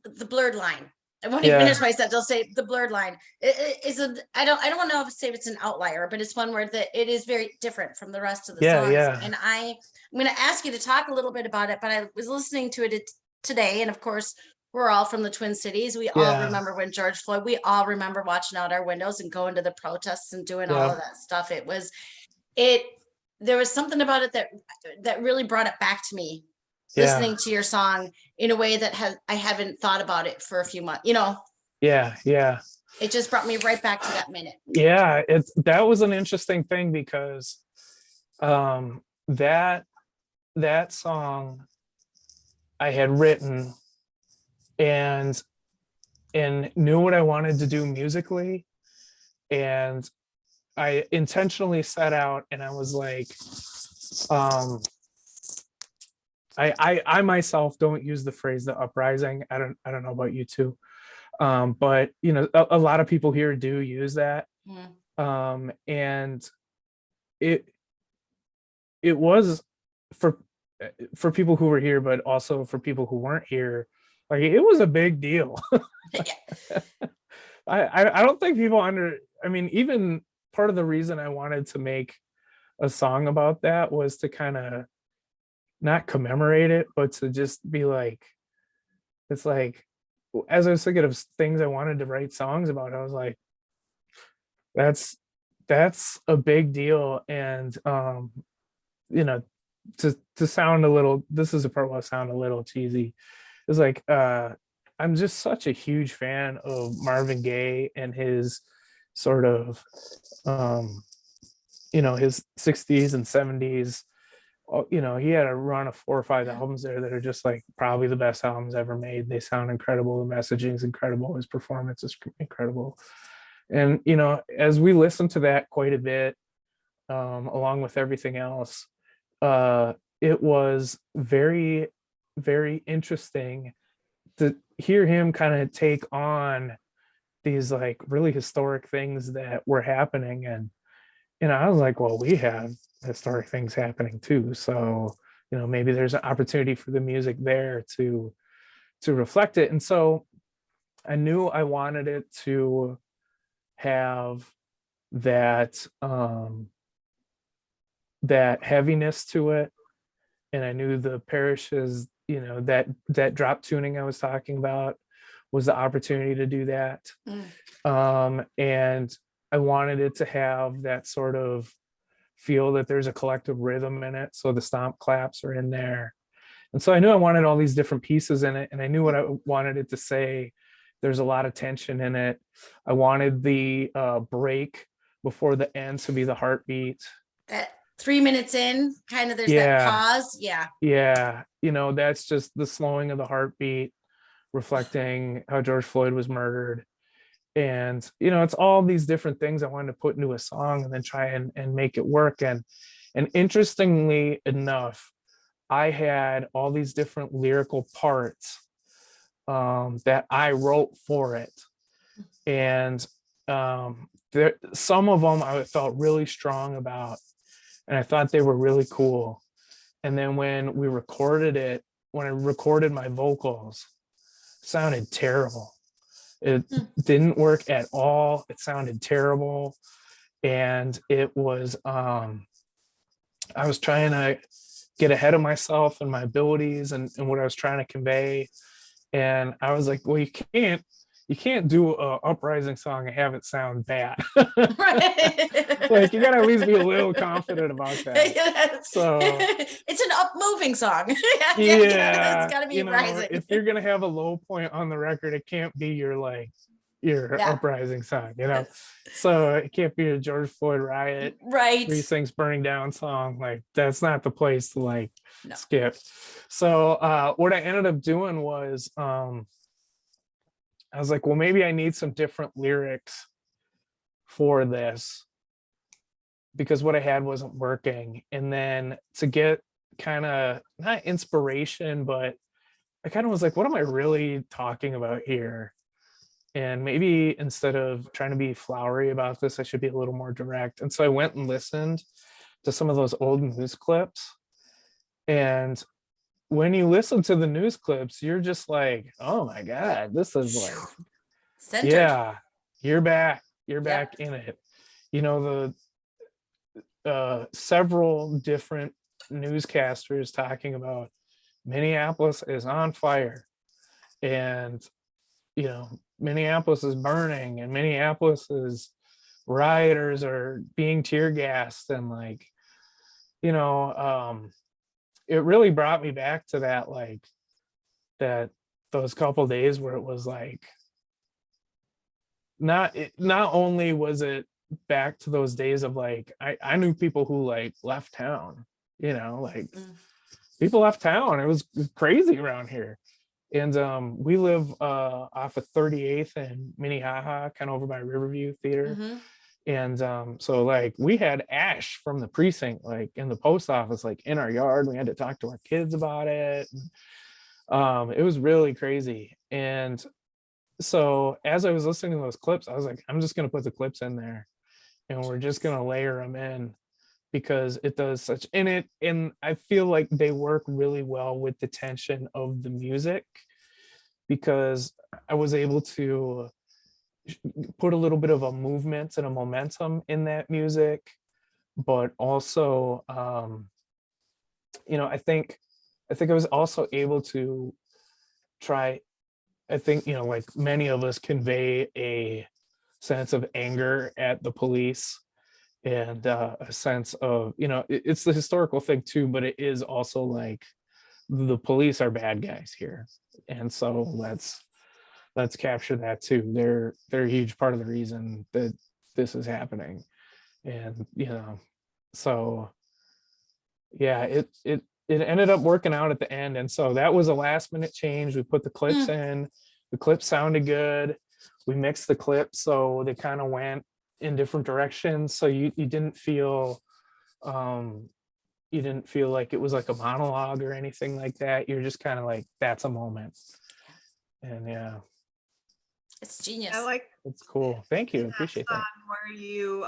the blurred line. I won't even finish my sentence. I'll say the blurred line. It is I don't want to say it's an outlier, but it's one where it is very different from the rest of the songs. Yeah. And I'm going to ask you to talk a little bit about it, but I was listening to it today, and of course we're all from the Twin Cities. We all remember when George Floyd, we all remember watching out our windows and going to the protests and doing all of that stuff. There was something about it that really brought it back to me, listening to your song in a way that I haven't thought about it for a few months, Yeah. It just brought me right back to that minute. Yeah, that was an interesting thing, because that song I had written and knew what I wanted to do musically, and I intentionally set out, and I was like, I myself don't use the phrase the uprising. I don't know about you two, but a lot of people here do use that. And it was for people who were here, but also for people who weren't here, Like it was a big deal. I don't think people I mean, even part of the reason I wanted to make a song about that was to kind of not commemorate it, but to just be like, it's like, as I was thinking of things I wanted to write songs about, I was like, that's a big deal. And you know, to sound a little, this is a part will sound a little cheesy. It's like I'm just such a huge fan of Marvin Gaye and his sort of his 60s and 70s. He had a run of 4 or 5 albums there that are just like probably the best albums ever made. They sound incredible. The messaging is incredible. His performance is incredible. And as we listen to that quite a bit, along with everything else, it was very, very interesting to hear him kind of take on these like really historic things that were happening. And I was like, well, we have historic things happening too, so maybe there's an opportunity for the music there to reflect it. And so I knew I wanted it to have that that heaviness to it. And I knew the Parishes, that drop tuning I was talking about was the opportunity to do that. And I wanted it to have that sort of feel that there's a collective rhythm in it. So the stomp claps are in there. And so I knew I wanted all these different pieces in it, and I knew what I wanted it to say. There's a lot of tension in it. I wanted the break before the end to be the heartbeat. That 3 minutes in, kind of there's that pause. Yeah. Yeah. That's just the slowing of the heartbeat, reflecting how George Floyd was murdered. And it's all these different things I wanted to put into a song and then try and make it work. And interestingly enough, I had all these different lyrical parts that I wrote for it. And some of them I felt really strong about, and I thought they were really cool. And then when I recorded my vocals, it sounded terrible. It didn't work at all. It sounded terrible. And it was, I was trying to get ahead of myself and my abilities and what I was trying to convey. And I was like, well, you can't do a uprising song and have it sound bad. Like, you gotta at least be a little confident about that. Yes. So it's an up-moving song. Yeah, it's gotta be rising. If you're gonna have a low point on the record, it can't be your uprising song, So it can't be a George Floyd riot, right? These things burning down song. Like, that's not the place to skip. So what I ended up doing was I was like, well, maybe I need some different lyrics for this because what I had wasn't working. And then to get kind of not inspiration, but I kind of was like, what am I really talking about here? And maybe instead of trying to be flowery about this, I should be a little more direct. And so I went and listened to some of those old news clips. And when you listen to the news clips, you're just like, oh my God, this is like, centered. Yeah, you're back in it. The several different newscasters talking about Minneapolis is on fire, and Minneapolis is burning, and Minneapolis is rioters are being tear gassed, and it really brought me back to that those couple days where it was like not only was it back to those days of I knew people who left town, people left town. It was crazy around here. And we live off of 38th and Minnehaha, kind of over by Riverview Theater. And so we had ash from the precinct in the post office in our yard. We had to talk to our kids about it. And, it was really crazy. And so as I was listening to those clips, I was like, I'm just going to put the clips in there and we're just going to layer them in because it does such in it. And I feel like they work really well with the tension of the music because I was able to put a little bit of a movement and a momentum in that music, but also, I was also able to try, like many of us, convey a sense of anger at the police, and a sense of, it's the historical thing too, but it is also like the police are bad guys here, and so let's capture that too. They're a huge part of the reason that this is happening. And so yeah, it ended up working out at the end. And so that was a last minute change. We put the clips in, the clips sounded good, we mixed the clips so they kind of went in different directions, so you didn't feel like it was like a monologue or anything like that. You're just kind of like, that's a moment. And yeah, It's genius. I like it's cool. Thank you. that Appreciate song that. where you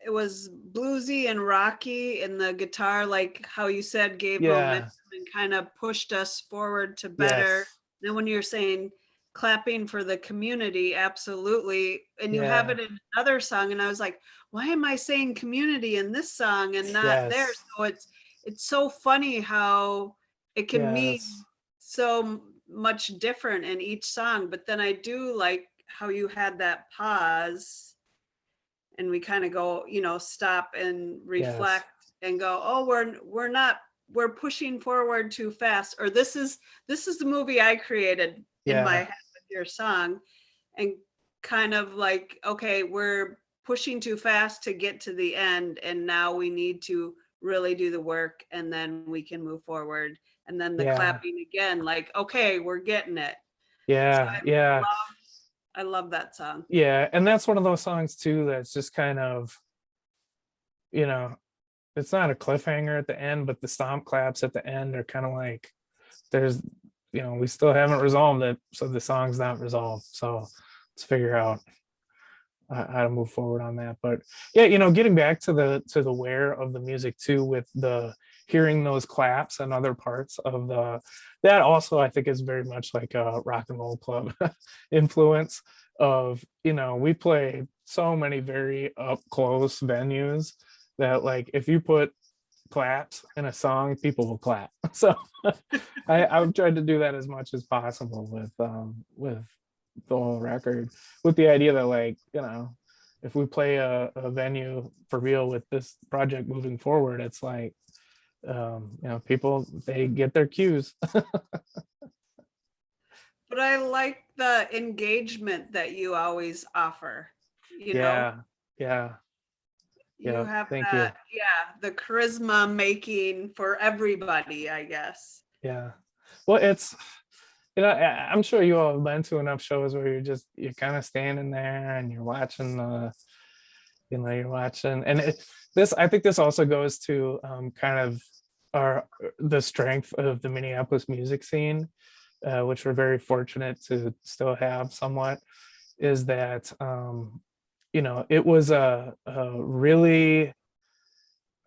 it was bluesy and rocky, and the guitar, like how you said, gave momentum Yeah. and kind of pushed us forward to Yes. better. Then when you're saying clapping for the community, absolutely. And you have Yeah. it in another song, and I was like, why am I saying community in this song and not there? Yes. So it's so funny how it can mean Yes. so much different in each song. But then I do like how you had that pause, and we kind of go, stop and Yes. reflect and go, oh, we're pushing forward too fast, or this is the movie I created in my Yeah. head with your song. And kind of like, okay, we're pushing too fast to get to the end, and now we need to really do the work, and then we can move forward. And then the Yeah. clapping again, like, okay, we're getting it. Yeah. Yeah. I love that song. Yeah. And that's one of those songs too that's just kind of, you know, it's not a cliffhanger at the end, but the stomp claps at the end are kind of like, there's, we still haven't resolved it, so the song's not resolved. So let's figure out how to move forward on that. But yeah, getting back to the where of the music too, with the hearing those claps and other parts of that also, I think, is very much like a rock and roll club influence of, we play so many very up close venues that, like, if you put claps in a song, people will clap. So I've tried to do that as much as possible with the whole record, with the idea that, like, if we play a venue for real with this project moving forward, it's like, people, they get their cues. But I like the engagement that you always offer. Yeah. Yeah. You Yeah. have Thank you. that, yeah, the charisma making for everybody, I guess. Yeah. Well, it's, I'm sure you all have been to enough shows where you're kind of standing there and you're watching and I think this also goes to kind of the strength of the Minneapolis music scene, which we're very fortunate to still have somewhat, is that it was a really,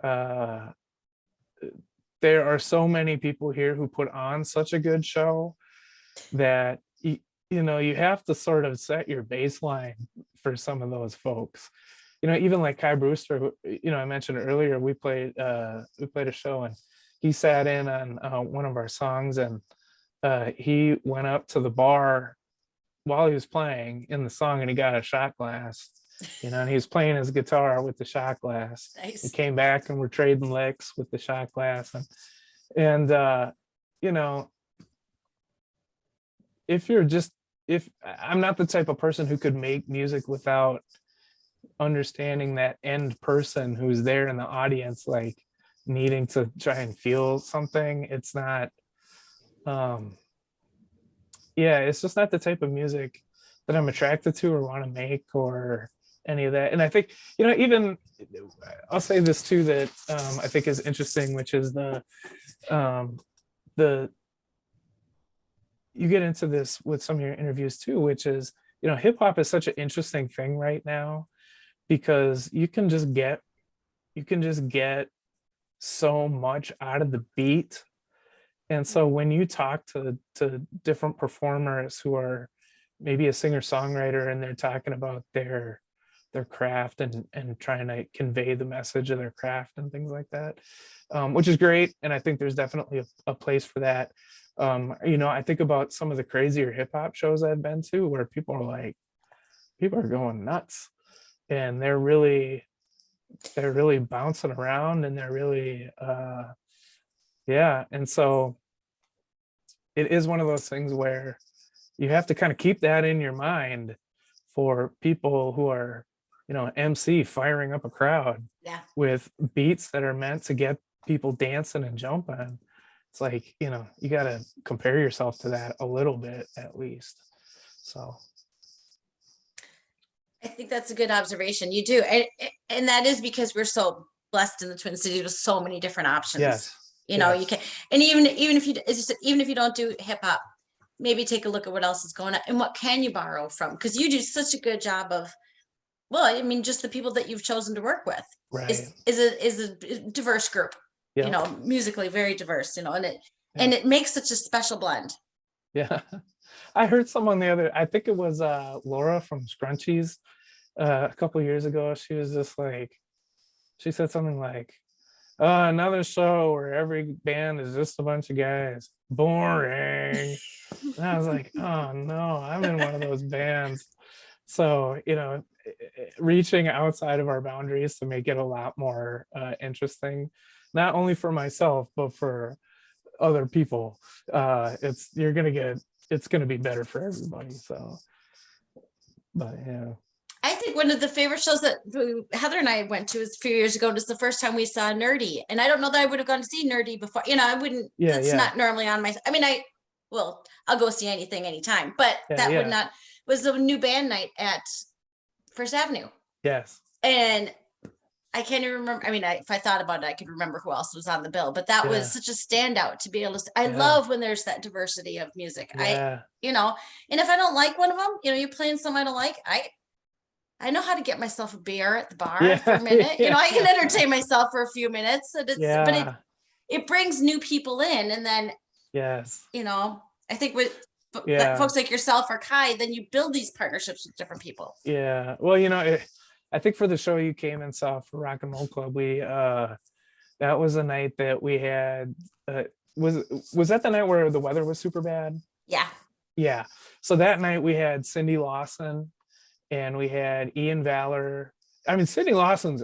there are so many people here who put on such a good show that you have to sort of set your baseline for some of those folks. Even like Kai Brewster, I mentioned earlier, we played a show and he sat in on one of our songs, and he went up to the bar while he was playing in the song, and he got a shot glass, and he was playing his guitar with the shot glass. Nice. He came back and we're trading licks with the shot glass, and if I'm not the type of person who could make music without understanding that end person who's there in the audience, like, needing to try and feel something. It's not, it's just not the type of music that I'm attracted to or want to make or any of that. And I think, even, I'll say this too, that I think is interesting, which is you get into this with some of your interviews too, which is, hip hop is such an interesting thing right now, because you can just get so much out of the beat And so when you talk to different performers who are maybe a singer-songwriter and they're talking about their craft and trying to convey the message of their craft and things like that, which is great. And I think there's definitely a place for that. I think about some of the crazier hip hop shows I've been to where people are going nuts and they're really bouncing around and they're really yeah. And so it is one of those things where you have to kind of keep that in your mind for people who are, MC firing up a crowd Yeah. with beats that are meant to get people dancing and jumping. It's like, you got to compare yourself to that a little bit at least. So I think that's a good observation. You do. And that is because we're so blessed in the Twin Cities with so many different options. yes, You yes. can, and even if you, as you said, even if you don't do hip hop, maybe take a look at what else is going on and what can you borrow from? Because you do such a good job of, well, I mean, just the people that you've chosen to work with Right. is a diverse group, Yep. musically very diverse, and Yeah. it makes such a special blend. Yeah. I heard someone I think it was Laura from Scrunchies a couple years ago. She was just like, she said something like, another show where every band is just a bunch of guys. Boring. And I was like, oh no, I'm in one of those bands. So, reaching outside of our boundaries to make it a lot more interesting, not only for myself, but for other people. It's going to be better for everybody. So, but yeah. I think one of the favorite shows that Heather and I went to a few years ago was the first time we saw Nerdy. And I don't know that I would have gone to see Nerdy before. I wouldn't, that's not normally on my, I'll go see anything anytime, but would not, was a new band night at First Avenue. Yes. And I can't even remember. If I thought about it, I could remember who else was on the bill, but that was such a standout to be able to, I love when there's that diversity of music. And if I don't like one of them, you're playing something I don't like, I know how to get myself a beer at the bar for a minute. I can entertain myself for a few minutes. And but it brings new people in. And then, I think with folks like yourself or Kai, then you build these partnerships with different people. Yeah. Well, I think for the show you came and saw for Rock and Roll Club, we that was a night that we had. Was that the night where the weather was super bad? Yeah. Yeah. So that night we had Cindy Lawson. And we had Ian Valor. Cindy Lawson's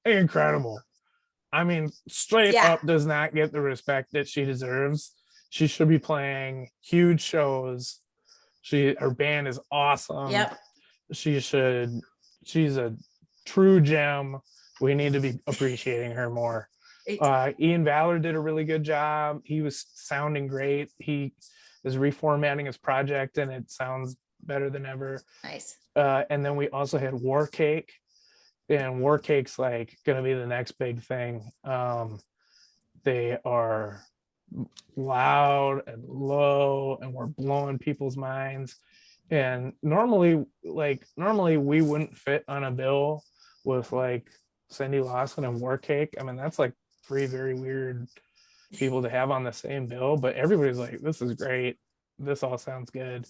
incredible. Straight up does not get the respect that she deserves. She should be playing huge shows. Her band is awesome. Yep. She's a true gem. We need to be appreciating her more. Ian Valor did a really good job. He was sounding great. He is reformatting his project and it sounds better than ever. Nice. And then we also had War Cake, and War Cake's gonna be the next big thing. They are loud and low, and we're blowing people's minds. And normally we wouldn't fit on a bill with Cindy Lawson and War Cake. That's three very weird people to have on the same bill, but everybody's like, this is great. This all sounds good.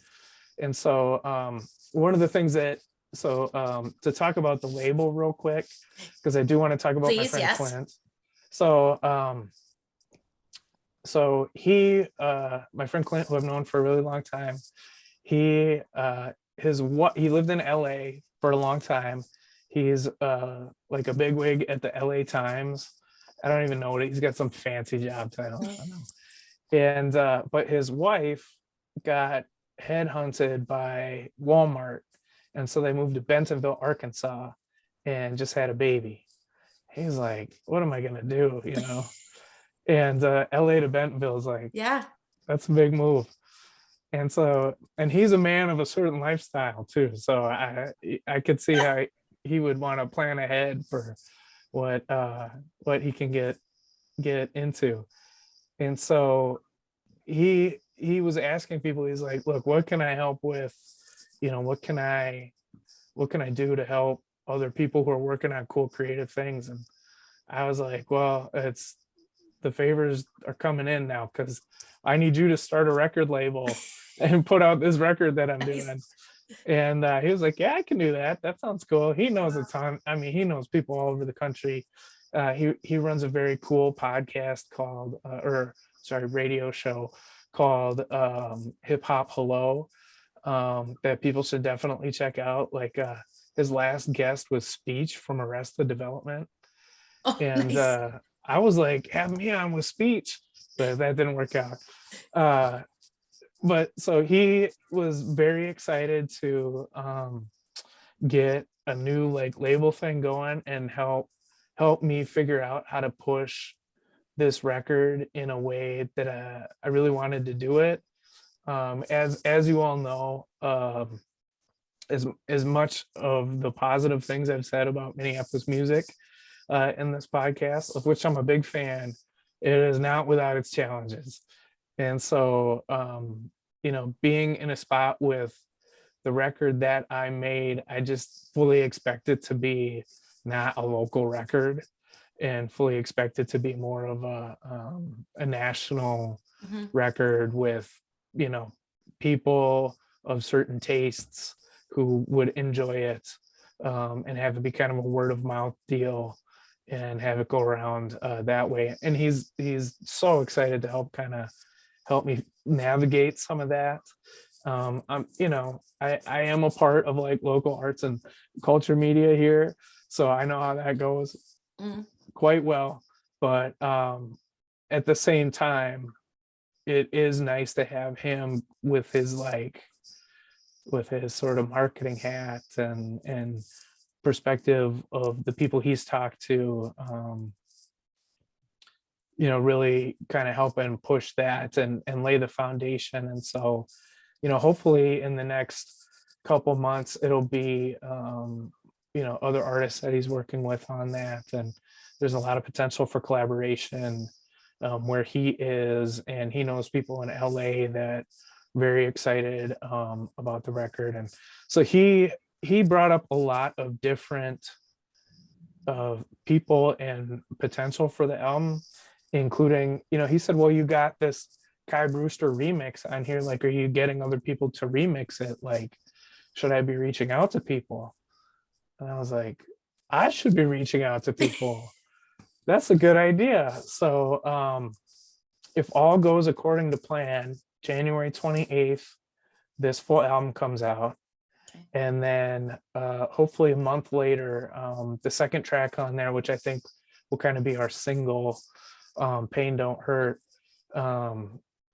And so one of the things to talk about the label real quick, because I do want to talk about my friend Clint. So he, my friend Clint, who I've known for a really long time, he lived in LA for a long time. He's a bigwig at the LA Times. I don't even know he's got some fancy job title. I don't know. And but his wife got headhunted by Walmart, and so they moved to Bentonville, Arkansas, and just had a baby. He's like, what am I gonna do, and LA to Bentonville is that's a big move. And so, and he's a man of a certain lifestyle too, so I could see how he would want to plan ahead for what he can get into. And so he was asking people, he's like, look, what can I help with? What can I do to help other people who are working on cool creative things? And I was like, well, it's the favors are coming in now, because I need you to start a record label and put out this record that I'm doing. And he was like, yeah, I can do that. That sounds cool. He knows a ton. I mean, he knows people all over the country. He runs a very cool podcast called, radio show called Hip Hop Hello, that people should definitely check out. Like his last guest was Speech from Arrested Development. Oh, And nice. I was like, have me on with Speech, but that didn't work out. But so he was very excited to get a new like label thing going and help me figure out how to push this record in a way that I really wanted to do it. As you all know, as much of the positive things I've said about Minneapolis music in this podcast, of which I'm a big fan, it is not without its challenges. And so, being in a spot with the record that I made, I just fully expect it to be not a local record, and fully expect it to be more of a national record with, people of certain tastes who would enjoy it, and have it be kind of a word of mouth deal and have it go around that way. And he's so excited to help me navigate some of that. I am a part of like local arts and culture media here, so I know how that goes quite well. But at the same time, it is nice to have him with his sort of marketing hat and perspective of the people he's talked to, really kind of help and push that and lay the foundation. And so, hopefully in the next couple months, it'll be, other artists that he's working with on that. And there's a lot of potential for collaboration where he is, and he knows people in LA that very excited about the record. And so he brought up a lot of different people and potential for the album, including, he said, well, you got this Kai Brewster remix on here. Like, are you getting other people to remix it? Like, should I be reaching out to people? And I was like, I should be reaching out to people. That's a good idea. So if all goes according to plan, January 28th, this full album comes out. Okay. And then hopefully a month later, the second track on there, which I think will kind of be our single, Pain Don't Hurt,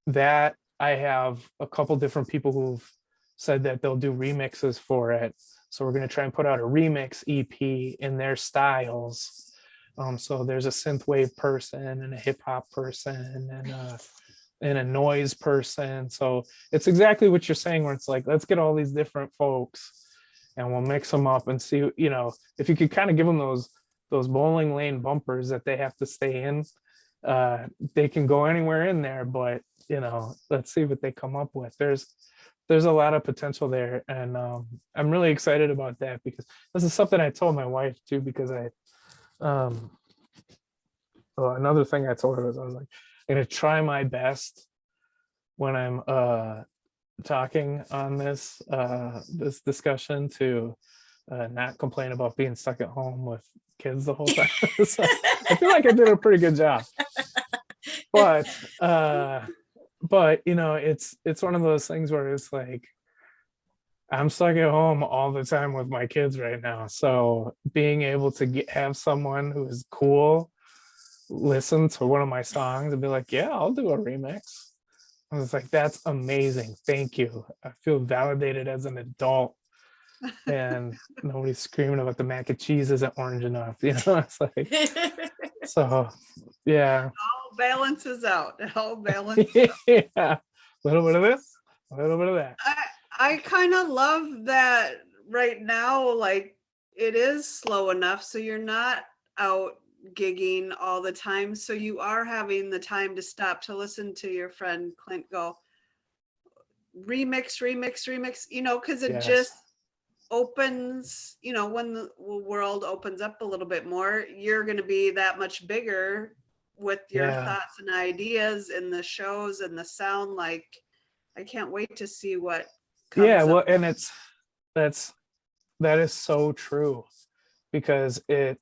that I have a couple different people who've said that they'll do remixes for it. So we're going to try and put out a remix EP in their styles. So there's a synthwave person and a hip hop person and a noise person. So it's exactly what you're saying, where it's like, let's get all these different folks and we'll mix them up and see, if you could kind of give them those bowling lane bumpers that they have to stay in. They can go anywhere in there, but let's see what they come up with. There's a lot of potential there, and I'm really excited about that, because this is something I told my wife too, because another thing I told her was, I was like, I'm gonna try my best when I'm talking on this discussion to not complain about being stuck at home with kids the whole time. So I feel like I did a pretty good job. But it's one of those things where it's like, I'm stuck at home all the time with my kids right now. So being able to have someone who is cool listen to one of my songs and be like, yeah, I'll do a remix. I was like, that's amazing. Thank you. I feel validated as an adult. And nobody's screaming about the mac and cheese isn't orange enough. It's like, so yeah. All balances out. All balance. Yeah. A little bit of this, a little bit of that. I kind of love that right now, like, it is slow enough so you're not out gigging all the time. So you are having the time to stop to listen to your friend Clint go, remix, because it just opens, when the world opens up a little bit more, you're going to be that much bigger with your Yeah. thoughts and ideas and the shows and the sound. Like, I can't wait to see what comes Yeah, up. well, and that is so true, because the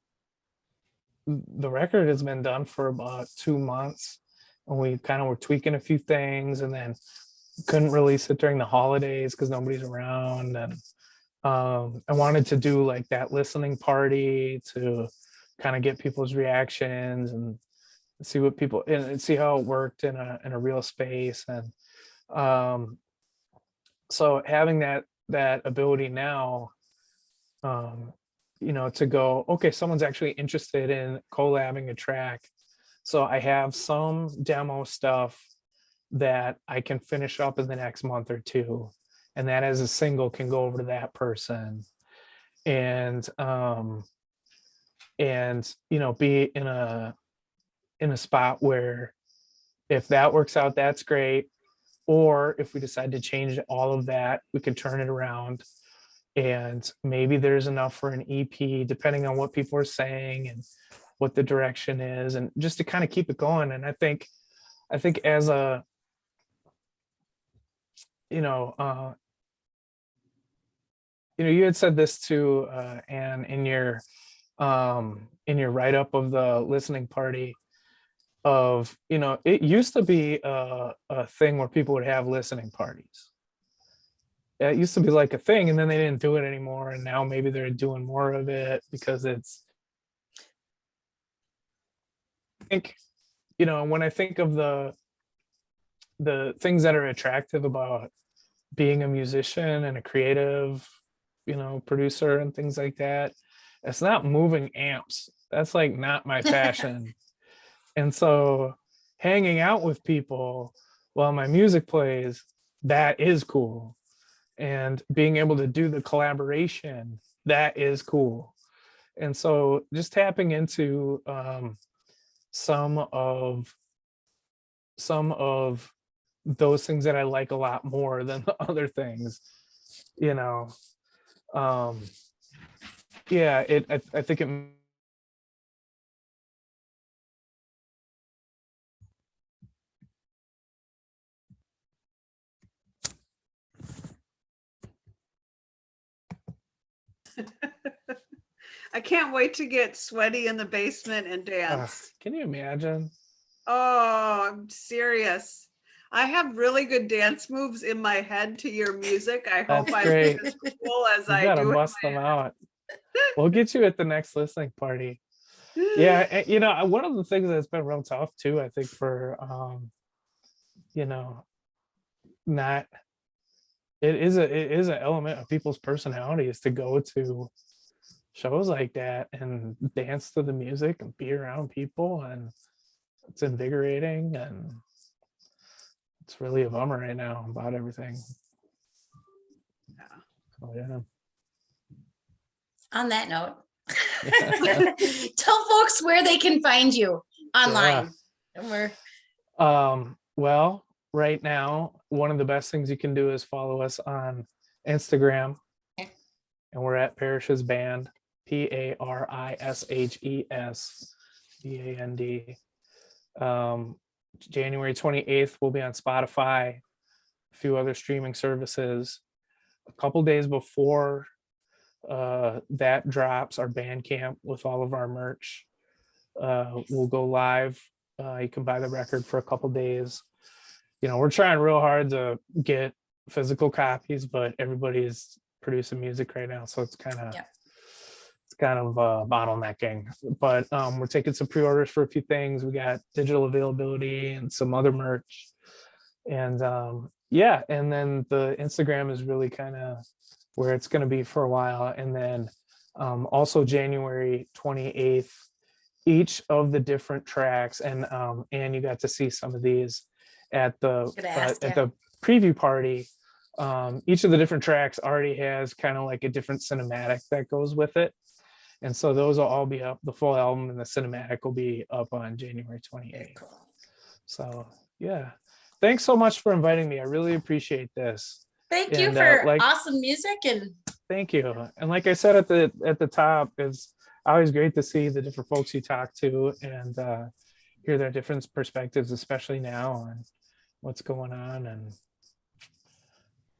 record has been done for about 2 months, and we kind of were tweaking a few things, and then couldn't release it during the holidays because nobody's around. And I wanted to do like that listening party to kind of get people's reactions and see what people, and see how it worked in a real space. And so having that ability now, to go, okay, someone's actually interested in collabing a track. So I have some demo stuff that I can finish up in the next month or two, and that as a single can go over to that person, and be in a spot where if that works out, that's great. Or if we decide to change all of that, we can turn it around, and maybe there's enough for an EP, depending on what people are saying and what the direction is, and just to kind of keep it going. And I think as a, you had said this too, Anne, in your write-up of the listening party, of, it used to be a thing where people would have listening parties. It used to be like a thing, and then they didn't do it anymore, and now maybe they're doing more of it because it's, I think, when I think of the things that are attractive about being a musician and a creative, producer and things like that, it's not moving amps. That's like not my passion. And so hanging out with people while my music plays, that is cool. And being able to do the collaboration, that is cool. And so just tapping into some of those things that I like a lot more than the other things, I think it. I can't wait to get sweaty in the basement and dance. Can you imagine? Oh, I'm serious. I have really good dance moves in my head to your music. I hope That's I'm great. as cool as You I gotta do in bust my them out. We'll get you at the next listening party. Yeah, and, one of the things that's been real tough too, I think, for not, it is an element of people's personalities to go to shows like that and dance to the music and be around people, and it's invigorating, and it's really a bummer right now about everything. Yeah. So yeah. On that note, tell folks where they can find you online. Yeah. Well, right now, one of the best things you can do is follow us on Instagram. Okay. And we're at Parishes Band, PARISHES BAND. January 28th, we'll be on Spotify, a few other streaming services. A couple days before that drops, our Bandcamp with all of our merch will go live. You can buy the record for a couple days. We're trying real hard to get physical copies, but everybody's producing music right now, so it's kind of bottlenecking. But we're taking some pre-orders for a few things. We got digital availability and some other merch, and and then the Instagram is really kind of where it's going to be for a while. And then also January 28th, each of the different tracks, and you got to see some of these at the preview party. Each of the different tracks already has kind of like a different cinematic that goes with it, and so those will all be up. The full album and the cinematic will be up on January 28th. Cool. So yeah, thanks so much for inviting me. I really appreciate this. Thank you for awesome music. And thank you. And like I said at the top, it's always great to see the different folks you talk to, and hear their different perspectives, especially now on what's going on and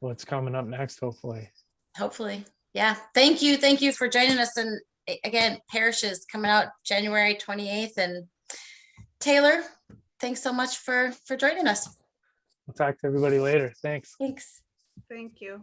what's coming up next, hopefully. Hopefully. Yeah. Thank you for joining us. And again, Parishes coming out January 28th. And Taylor, thanks so much for joining us. We'll talk to everybody later. Thanks. Thanks. Thank you.